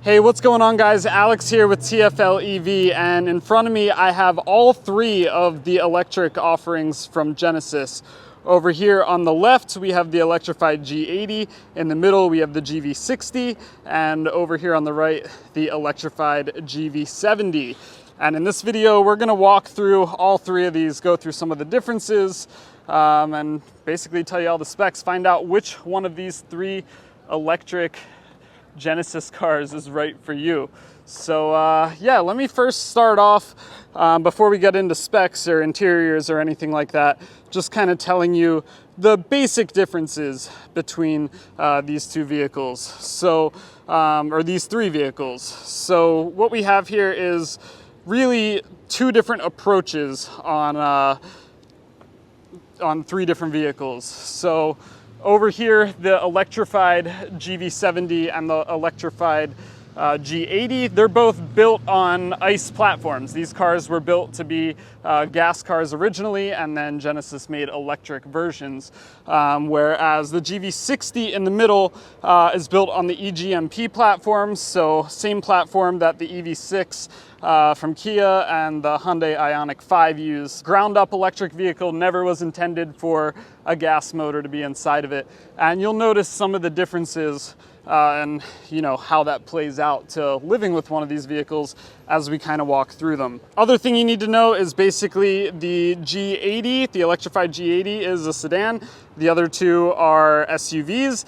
Hey, what's going on, guys? Alex here with TFL EV, and in front of me I have all three of the electric offerings from Genesis. Over here on the left we have the Electrified G80, in the middle we have the GV60, and over here on the right the Electrified GV70. And in this video we're going to walk through all three of these, go through some of the differences, and basically tell you all the specs, find out which one of these three electric Genesis cars is right for you. So yeah, let me first start off, before we get into specs or interiors or anything like that, just kind of telling you the basic differences between these two vehicles, so or these three vehicles. So what we have here is really two different approaches on three different vehicles. So over here, the Electrified GV70 and the Electrified G80, they're both built on ICE platforms. These cars were built to be gas cars originally, and then Genesis made electric versions. Whereas the GV60 in the middle is built on the EGMP platform, so same platform that the EV6 from Kia and the Hyundai Ioniq 5 use. Ground up electric vehicle, never was intended for a gas motor to be inside of it. And you'll notice some of the differences and you know how that plays out to living with one of these vehicles as we kind of walk through them. Other thing you need to know is basically the G80, the Electrified G80 is a sedan. The other two are SUVs.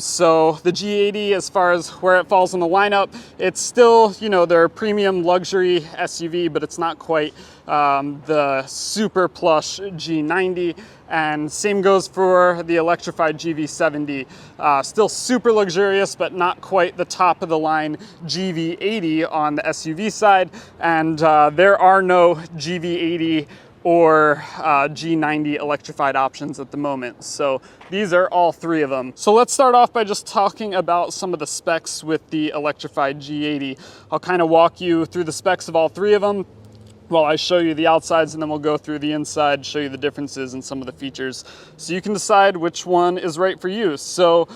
So the G80, as far as where it falls in the lineup, it's still, you know, their premium luxury SUV, but it's not quite the super plush G90. And same goes for the Electrified GV70. Still super luxurious, but not quite the top of the line GV80 on the SUV side. And there are no GV80 or G90 electrified options at the moment. So these are all three of them. So let's start off by just talking about some of the specs with the Electrified G80. I'll kind of walk you through the specs of all three of them while I show you the outsides, and then we'll go through the inside, show you the differences and some of the features, so you can decide which one is right for you. So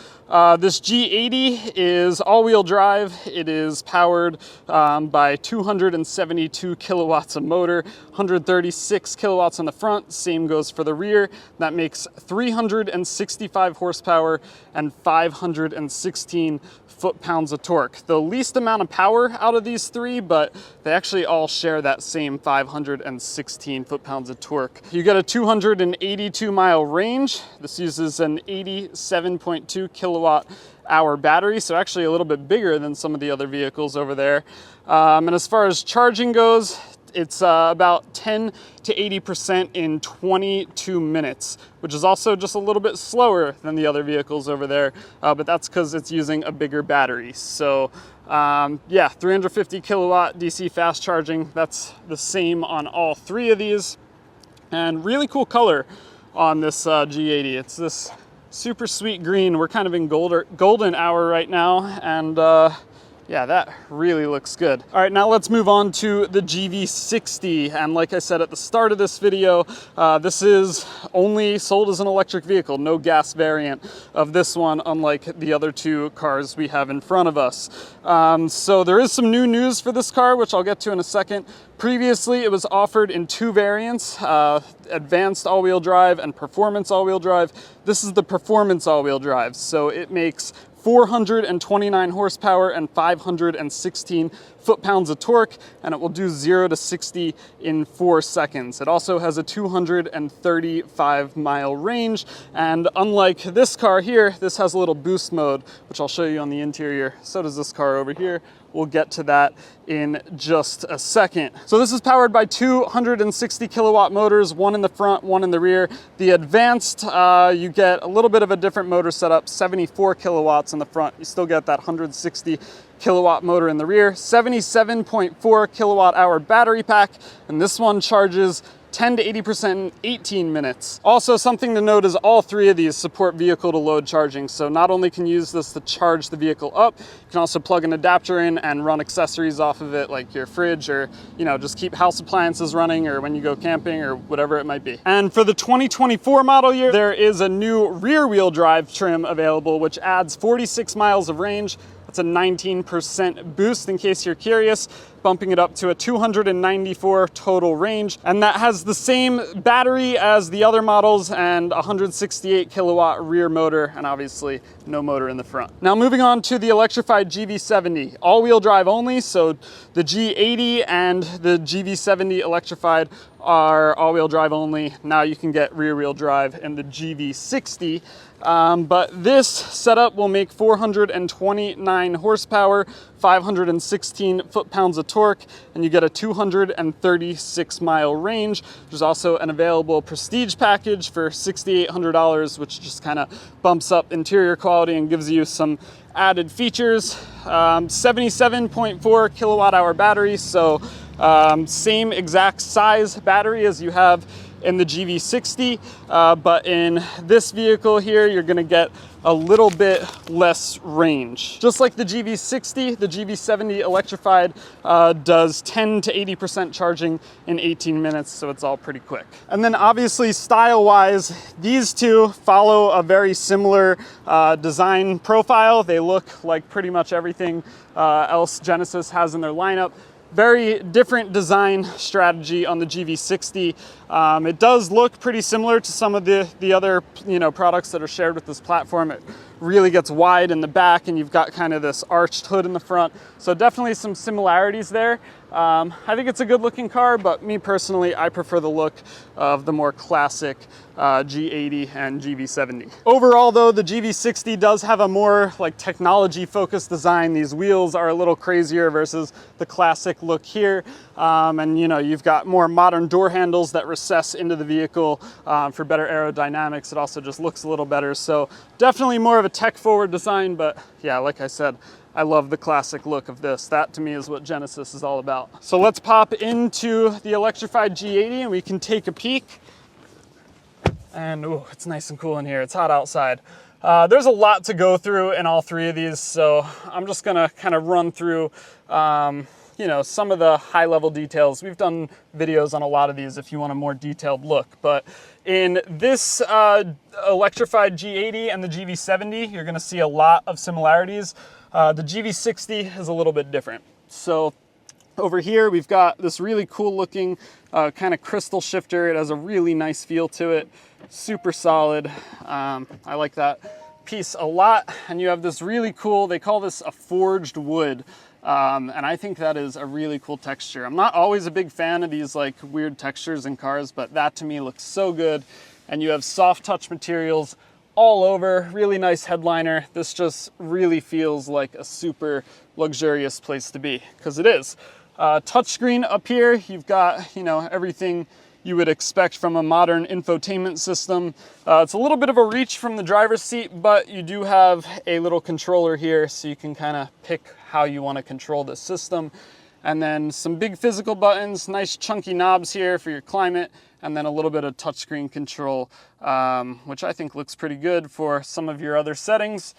this G80 is all-wheel drive. It is powered by 272 kilowatts of motor, 136 kilowatts on the front. Same goes for the rear. That makes 365 horsepower and 516 foot-pounds of torque. The least amount of power out of these three, but they actually all share that same 516 foot-pounds of torque. You get a 282 mile range. This uses an 87.2 kilowatt hour battery, so actually a little bit bigger than some of the other vehicles over there. And as far as charging goes, it's about 10 to 80% in 22 minutes, which is also just a little bit slower than the other vehicles over there, but that's because it's using a bigger battery. So yeah, 350 kilowatt DC fast charging, that's the same on all three of these. And really cool color on this G80. It's this super sweet green. We're kind of in golden hour right now, and yeah, that really looks good. All right, now let's move on to the GV60. And like I said at the start of this video, this is only sold as an electric vehicle, no gas variant of this one, unlike the other two cars we have in front of us. So there is some new news for this car, which I'll get to in a second. Previously, it was offered in two variants, advanced all-wheel drive and performance all-wheel drive. This is the performance all-wheel drive, so it makes 429 horsepower and 516 foot-pounds of torque, and it will do 0 to 60 in 4 seconds. It also has a 235 mile range, and unlike this car here, this has a little boost mode, which I'll show you on the interior. So does this car over here. We'll get to that in just a second. So this is powered by 260 kilowatt motors, one in the front, one in the rear. The advanced, you get a little bit of a different motor setup, 74 kilowatts in the front. You still get that 160 kilowatt motor in the rear, 77.4 kilowatt hour battery pack, and this one charges 10 to 80% in 18 minutes. Also, something to note is all three of these support vehicle to load charging. So not only can you use this to charge the vehicle up, you can also plug an adapter in and run accessories off of it, like your fridge, or just keep house appliances running, or when you go camping, or whatever it might be. And for the 2024 model year, there is a new rear wheel drive trim available, which adds 46 miles of range. It's a 19% boost in case you're curious, bumping it up to a 294 total range. And that has the same battery as the other models and 168 kilowatt rear motor, and obviously no motor in the front. Now moving on to the electrified GV70, all-wheel drive only. So the G80 and the GV70 electrified are all-wheel drive only. Now you can get rear-wheel drive in the GV60. But this setup will make 429 horsepower, 516 foot-pounds of torque, and you get a 236-mile range. There's also an available prestige package for $6,800, which just kind of bumps up interior quality and gives you some added features. 77.4 kilowatt-hour battery, so same exact size battery as you have in the GV60, but in this vehicle here, you're gonna get a little bit less range. Just like the GV60, the GV70 electrified does 10 to 80% charging in 18 minutes, so it's all pretty quick. And then obviously style-wise, these two follow a very similar design profile. They look like pretty much everything else Genesis has in their lineup. Very different design strategy on the GV60. It does look pretty similar to some of the other products that are shared with this platform. It really gets wide in the back, and you've got kind of this arched hood in the front. So definitely some similarities there. I think it's a good looking car, but me personally, I prefer the look of the more classic G80 and GV70. Overall though, the GV60 does have a more like technology focused design. These wheels are a little crazier versus the classic look here. And you've got more modern door handles that recess into the vehicle for better aerodynamics. It also just looks a little better. So definitely more of a tech forward design, but yeah, like I said, I love the classic look of this. That to me is what Genesis is all about. So let's pop into the electrified G80 and we can take a peek. And ooh, it's nice and cool in here. It's hot outside. There's a lot to go through in all three of these, so I'm just gonna kind of run through some of the high level details. We've done videos on a lot of these if you want a more detailed look, but in this electrified G80 and the GV70, you're gonna see a lot of similarities. The GV60 is a little bit different. So over here, we've got this really cool looking kind of crystal shifter. It has a really nice feel to it, super solid. I like that piece a lot. And you have this really cool, they call this a forged wood. And I think that is a really cool texture. I'm not always a big fan of these like weird textures in cars, but that to me looks so good. And you have soft touch materials all over, really nice headliner. This just really feels like a super luxurious place to be, because it is. Touchscreen up here, you've got everything you would expect from a modern infotainment system. It's a little bit of a reach from the driver's seat, but you do have a little controller here, so you can kind of pick how you want to control the system. And then some big physical buttons, nice chunky knobs here for your climate, and then a little bit of touchscreen control, which I think looks pretty good for some of your other settings.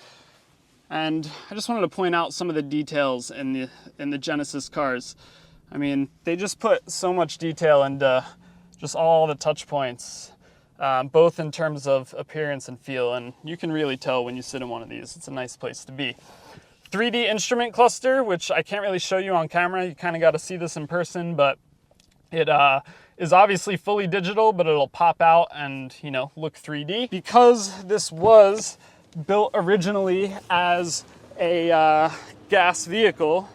And I just wanted to point out some of the details in the Genesis cars. I mean, they just put so much detail into just all the touch points, both in terms of appearance and feel, and you can really tell when you sit in one of these. It's a nice place to be. 3D instrument cluster, which I can't really show you on camera. You kind of got to see this in person, but it is obviously fully digital, but it'll pop out and look 3D. Because this was built originally as a gas vehicle,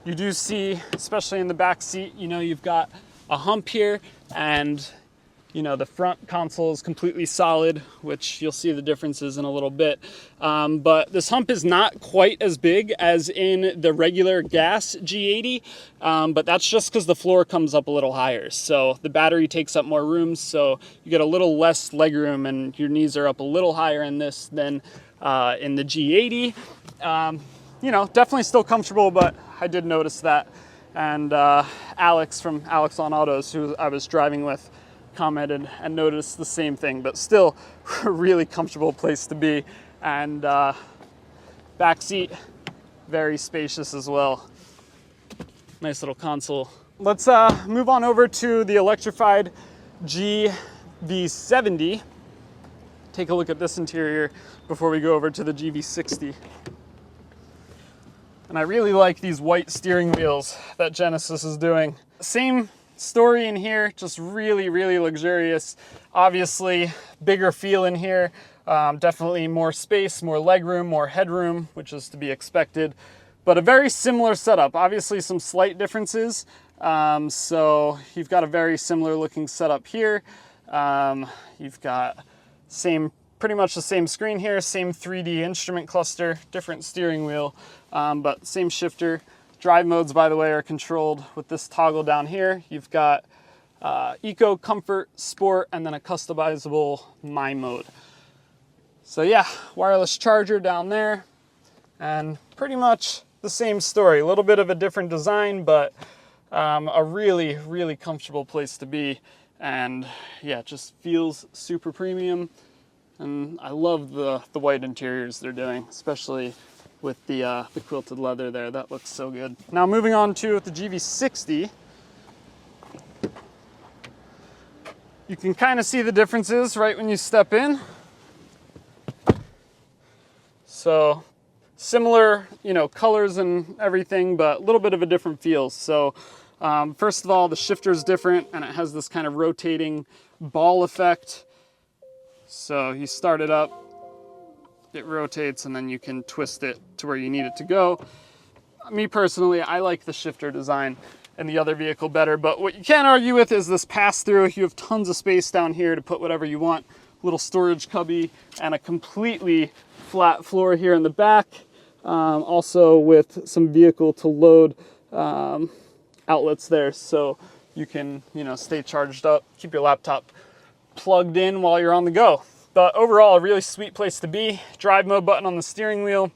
you do see, especially in the back seat, you've got a hump here, and the front console is completely solid, which you'll see the differences in a little bit. But this hump is not quite as big as in the regular gas G80, but that's just because the floor comes up a little higher. So the battery takes up more room, so you get a little less legroom, and your knees are up a little higher in this than in the G80. Definitely still comfortable, but I did notice that. And Alex from Alex on Autos, who I was driving with, commented and noticed the same thing, but still a really comfortable place to be. And back seat, very spacious as well. Nice little console. Let's move on over to the electrified GV70. Take a look at this interior before we go over to the GV60. And I really like these white steering wheels that Genesis is doing. Same story in here, just really, really luxurious. Obviously, bigger feel in here. Definitely more space, more legroom, more headroom, which is to be expected. But a very similar setup. Obviously, some slight differences. So you've got a very similar looking setup here. You've got pretty much the same screen here, same 3D instrument cluster, different steering wheel, but same shifter. Drive modes, by the way, are controlled with this toggle down here. You've got Eco, Comfort, Sport, and then a customizable My mode. So yeah, wireless charger down there, and pretty much the same story. A little bit of a different design, but a really, really comfortable place to be. And yeah, it just feels super premium. And I love the white interiors they're doing, especially with the quilted leather there. That looks so good. Now moving on to the GV60. You can kind of see the differences right when you step in. So similar, colors and everything, but a little bit of a different feel. So first of all, the shifter is different and it has this kind of rotating ball effect. So you start it up, it rotates, and then you can twist it to where you need it to go. Me personally, I like the shifter design in the other vehicle better, but what you can't argue with is this pass-through. You have tons of space down here to put whatever you want. Little storage cubby and a completely flat floor here in the back. Also with some vehicle to load outlets there, so you can, stay charged up, keep your laptop plugged in while you're on the go. But overall, a really sweet place to be. Drive mode button on the steering wheel,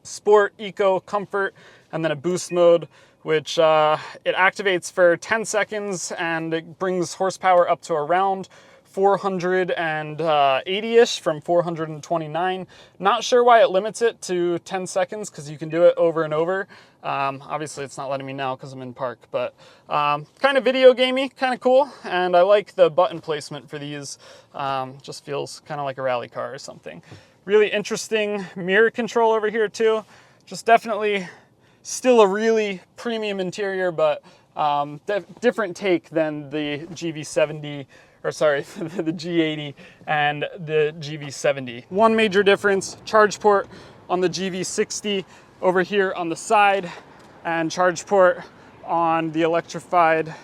Sport, Eco, Comfort, and then a boost mode, which it activates for 10 seconds and it brings horsepower up to around 480-ish from 429. Not sure why it limits it to 10 seconds because you can do it over and over. Obviously it's not letting me now because I'm in park, but kind of video gamey, kind of cool. And I like the button placement for these. Just feels kind of like a rally car or something. Really interesting mirror control over here too. Just definitely still a really premium interior, but different take than the GV70, or sorry, the G80 and the GV70. One major difference, charge port on the GV60 over here on the side, and charge port on the electrified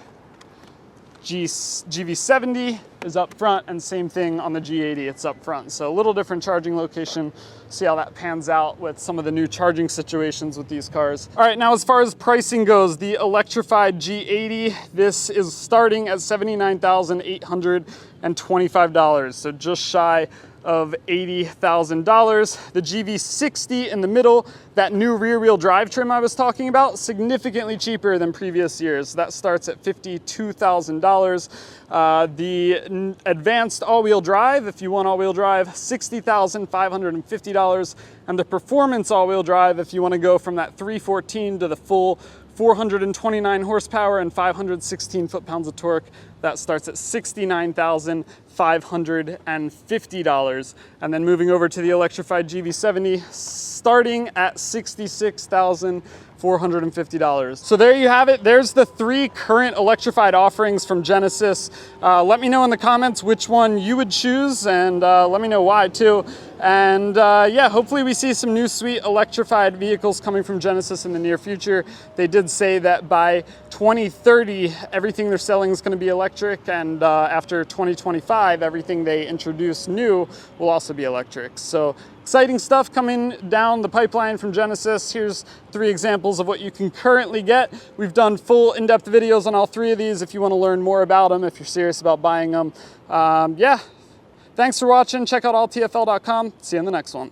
GV70 is up front, and same thing on the G80, it's up front. So a little different charging location. See how that pans out with some of the new charging situations with these cars. All right, now as far as pricing goes, the electrified G80, this is starting at $79,825, so just shy of $80,000. The GV60 in the middle, that new rear wheel drive trim I was talking about, significantly cheaper than previous years. That starts at $52,000. The advanced all-wheel drive, if you want all-wheel drive, $60,550. And the performance all-wheel drive, if you want to go from that 314 to the full 429 horsepower and 516 foot-pounds of torque, that starts at $69,550. And then moving over to the electrified GV70, starting at $66,450. So there you have it. There's the 3 current electrified offerings from Genesis. Let me know in the comments which one you would choose, and let me know why too. And yeah, hopefully we see some new sweet electrified vehicles coming from Genesis in the near future. They did say that by 2030, everything they're selling is going to be electric, and after 2025, everything they introduce new will also be electric. So exciting stuff coming down the pipeline from Genesis. Here's 3 examples of what you can currently get. We've done full in-depth videos on all 3 of these if you want to learn more about them, if you're serious about buying them. Yeah, thanks for watching. Check out alltfl.com. See you in the next one.